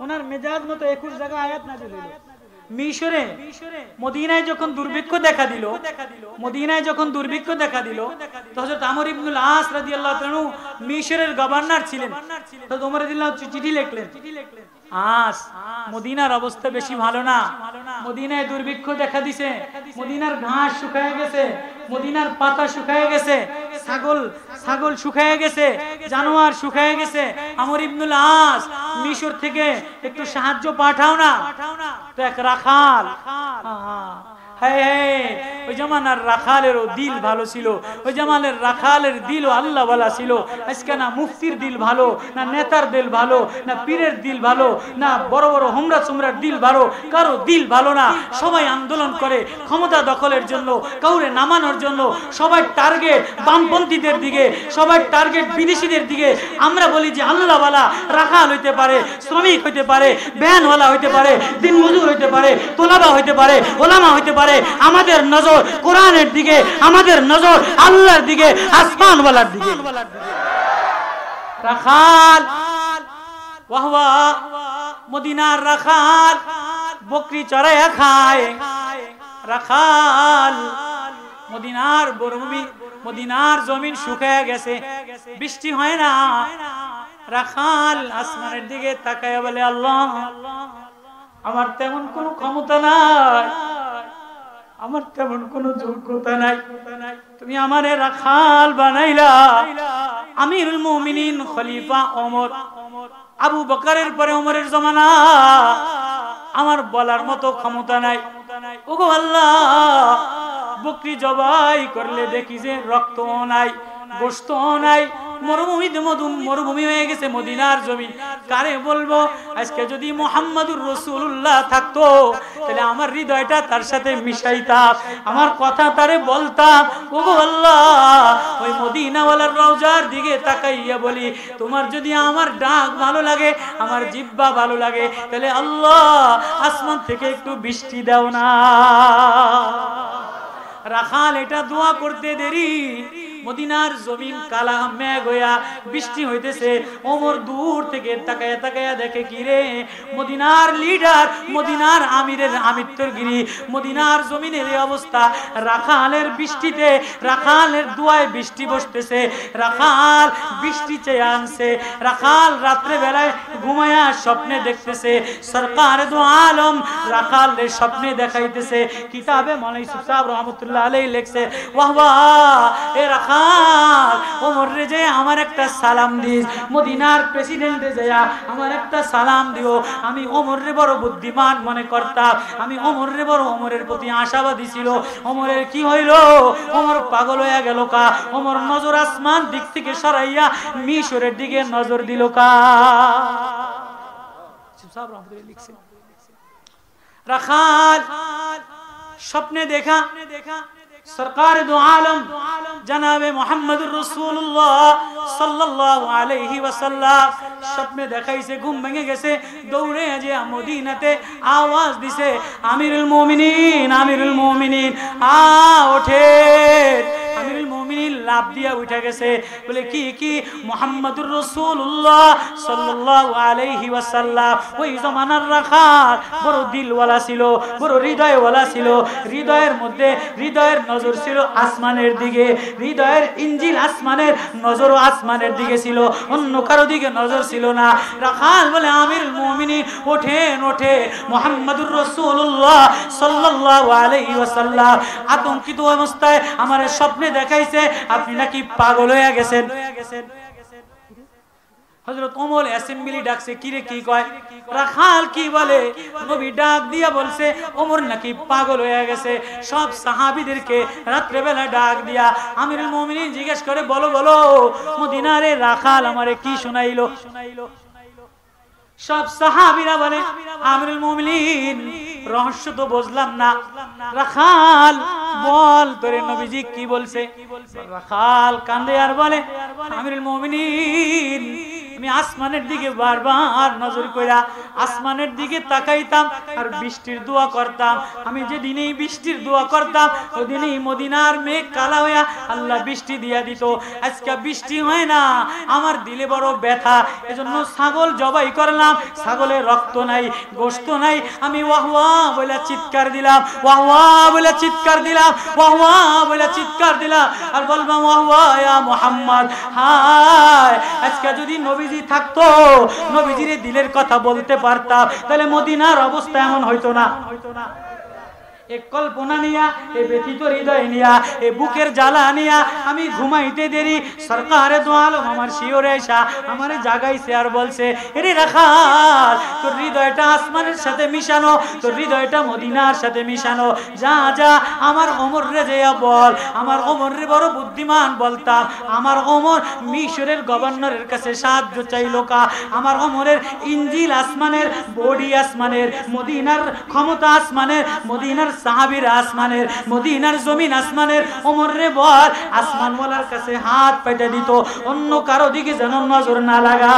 ওনার মেজাজ মতো 21 জায়গা আয়াত নাযিল হলো। মিশরে মদিনায় যখন দুর্ভিক্ষ দেখা দিল, মদিনায় যখন দুর্ভিক্ষ দেখা দিল, তো হযরত আমর ইবনুল আস রাদিয়াল্লাহু তাআলা মিশরের গভর্নর ছিলেন। তো ওমর রাদিয়াল্লাহু চিঠি লিখলেন, আস মদিনার অবস্থা বেশি ভালো না, মদিনায় দুর্ভিক্ষ দেখা দিছে, মদিনার ঘাস শুকায় গেছে, মদিনার পাতা শুকায় গেছে, ছাগল শুকায় গেছে, জানোয়ার শুকায় গেছে। আমর ইবনুল আস, মিশর থেকে একটু সাহায্য পাঠাও না। তো এক রাখাল, ওই জামানার রাখালেরও দিল ভালো ছিল, ওই জামানের রাখালের দিলও আল্লাহ ওয়ালা ছিল। আজকে না মুফতির দিল ভালো, না নেতার দিল ভালো, না পীরের দিল ভালো, না বড় বড় হোমরা চুমরার দিল ভালো, কারো দিল ভালো না। সবাই আন্দোলন করে ক্ষমতা দখলের জন্য, কাউরে নামানোর জন্য। সবাই টার্গেট বামপন্থীদের দিকে, সবাই টার্গেট বিদেশিদের দিকে। আমরা বলি যে আল্লাহ ওয়ালা রাখাল হইতে পারে, শ্রমিক হইতে পারে, ভ্যানওয়ালা হইতে পারে, দিন মজুর হইতে পারে, তোলাবা হইতে পারে, ওলামা হইতে পারে। আমাদের নজর কোরআনের দিকে, আমাদের নজর আল্লাহর দিকে, আসমানওয়ালার দিকে। রাখাল ওয়াহওয়া মদিনার রাখাল, বকরি চড়াইয়া খায়। রাখাল মদিনার মরুভূমি, মদিনার জমিন শুকিয়ে গেছে, বৃষ্টি হয় না। রাখাল আসমানের দিকে তাকায় বলে, আল্লাহ আমার তেমন কোনো ক্ষমতা নাই, আমার তেমন কোনো যোগ্যতা নাই, তুমি আমারে রাখাল বানাইলা। আমিরুল মুমিনিন খলিফা ওমর, আবু বকরের পরে ওমরের জমানা, আমার বলার মতো ক্ষমতা নাই। ওগো আল্লাহ, বকরি জবাই করলে দেখি যে রক্ত নাই, গোশত নাই, মরুভূমি হয়ে গেছে মদিনার জমি। কারে বলবো? আজকে যদি মুহাম্মাদুর রাসূলুল্লাহ থাকতো, তাহলে আমার হৃদয়টা তার সাথে মিশাইতাম, আমার কথা তারে বলতাম। ওগো আল্লাহ, ওই মদিনাওয়ালার রওজার দিকে তাকাইয়া বলি, তোমার যদি আমার ডাক ভালো লাগে, আমার জিহ্বা ভালো লাগে, তাহলে আল্লাহ আসমান থেকে একটু বৃষ্টি দাও না। রাখাল এটা দোয়া করতে দেরি, মদিনার জমিন কালা মেঘ হইয়া বৃষ্টি হইতেছে। ওমর দূর থেকে তাকায়া তাকায়া দেখে কি রে, মদিনার লিডার, মদিনার আমিরের আমিত্বরগিরি, মদিনার জমিনের এই অবস্থা। রাখালের বৃষ্টিতে, রাখালের দোয়ায় বৃষ্টি বসতেছে। রাখাল বৃষ্টি চেয়ে আনছে। রাখাল রাত্রে বেলায় ঘুমায়া স্বপ্নে দেখতেছে, সরকার দু আলম রাখালের স্বপ্নে দেখাইতেছে। কিতাবে মৌলানা ইউসুফ সাহেব রহমতুল্লাহ আলাইহি লিখছে, ওয়াহ ওয়াহ, এ রাখাল ওমর রে যে আমার একটা সালাম দিস, মদিনার প্রেসিডেন্টে যায়া আমার একটা সালাম দিও। আমি ওমর রে বড় বুদ্ধিমান মনে করতাম, আমি ওমর রে বড় ওমরের প্রতি আশাবাদী ছিল। ওমরের কি হইল? ওমর পাগল হয়ে গেল কা? ওমর নজর আসমান দিক থেকে সরাইয়া মিশরের দিকে নজর দিল কা? রাখাল স্বপ্নে দেখা সরকার দু আলম জনাবে মুহাম্মদুর রাসূলুল্লাহ সাল্লাল্লাহু আলাইহি ওয়াসাল্লাম স্বপ্নে দেখাইছে, ঘুম ভেঙে গেছে, দৌড়ে যে মদিনাতে আওয়াজ দিছে, আমিরুল মুমিনিন, আমিরুল মুমিনিন, ওঠে। আমিরুল মুমিনিন লাফ দিয়া উঠে গেছে, বলে কি মুহাম্মদুর রাসূলুল্লাহ সাল্লাল্লাহু আলাইহি ওয়াসাল্লাম ওই জমানার রাখাল বড় দিলওয়ালা ছিল, বড় হৃদয়ওয়ালা ছিল। হৃদয়ের মধ্যে হৃদয়ের নজর ছিল আসমানের দিকে, হৃদয়ের ইঞ্জিল আসমানের নজরও আসমানের দিকে ছিল, অন্য কারো দিকে নজর ছিল না। রাখাল বলে, আমিরুল মুমিনিন ওঠেন, ওঠে মুহাম্মদুর রাসূলুল্লাহ সাল্লাল্লাহু আলাইহি ওয়াসাল্লাম আতঙ্কিত অবস্থায় আমার স্বপ্নে দেখাইছে আপনি নাকি পাগল হয়ে গেছেন। হযরত ওমর অ্যাসেম্বলি ডাকছে, কিরে কি কয়? রাখাল কি বলে? নবী ডাক দিয়া বলছে ওমর নাকি পাগল হয়ে গেছে। সব সাহাবীদেরকে রাত্রে বেলা ডাক দিয়া আমিরুল মুমিনিন জিজ্ঞেস করে, বলো বলো মদিনারে রাখাল আমারে কি শুনাইলো? সব সাহাবীরা বলে, আমিরুল মুমিনিন রহস্য তো বুঝলাম না, রাখাল বল তোরে নবীজি কি বলছে? রাখাল কান্দে আর বলে, আমিরুল মুমিনিন আমি আসমানের দিকে বারবার নজর কইরা আসমানের দিকে তাকাইতাম আর বৃষ্টির দোয়া করতাম। আমি যেদিনই বৃষ্টির দোয়া করতাম ওদিনই মদিনার মেঘ কালা হইয়া আল্লাহ বৃষ্টি দিয়া দিত। আজকে বৃষ্টি হয় না, আমার দিলে বড় ব্যথা, এজন্য ছাগল জবাই করলাম, ছাগলের রক্ত নাই, গোশত নাই। আমি ওয়াহ ওয়াহ বলে চিৎকার দিলাম, ওয়াহ ওয়াহ বলে চিৎকার দিলাম, ওয়াহ ওয়াহ বলে চিৎকার দিলাম আর বললাম, ওয়াহ ওয়াহ ইয়া মুহাম্মদ। হায় আজকে যদি নবীজি থাকতো, নবীজির দিলের কথা বলতে পারতাম, তাহলে মদিনার অবস্থা এমন হইতো না। এক কল্পনা নিয়া, এ ব্যথিত হৃদয় নিয়া, এ বুকের জ্বালা নিয়া আমি ঘুমাইতে দেরি সরকারে দু আলম আমার শিওরে এসা আমারে জাগাইছে আর বলছে, এরে রাখাল তোর হৃদয়টা আসমানের সাথে মিশানো, তোর হৃদয়টা মদিনার সাথে মিশানো, যা যা আমার ওমর রে যেয়া বল। আমার ওমর রে বড় বুদ্ধিমান বলতাম, আমার ওমর মিশরের গভর্নরের কাছে সাহায্য চাইলো কা, আমার ওমরের ইঞ্জিল আসমানের, বডি আসমানের, মদিনার ক্ষমতা আসমানের, মদিনার সাহাবীর আসমানের, মদিনার জমিন আসমানের। ওমর রে বল আসমানওয়ালার কাছে হাত পেতে দিত, অন্য কারো দিকে যেন নজর না লাগা।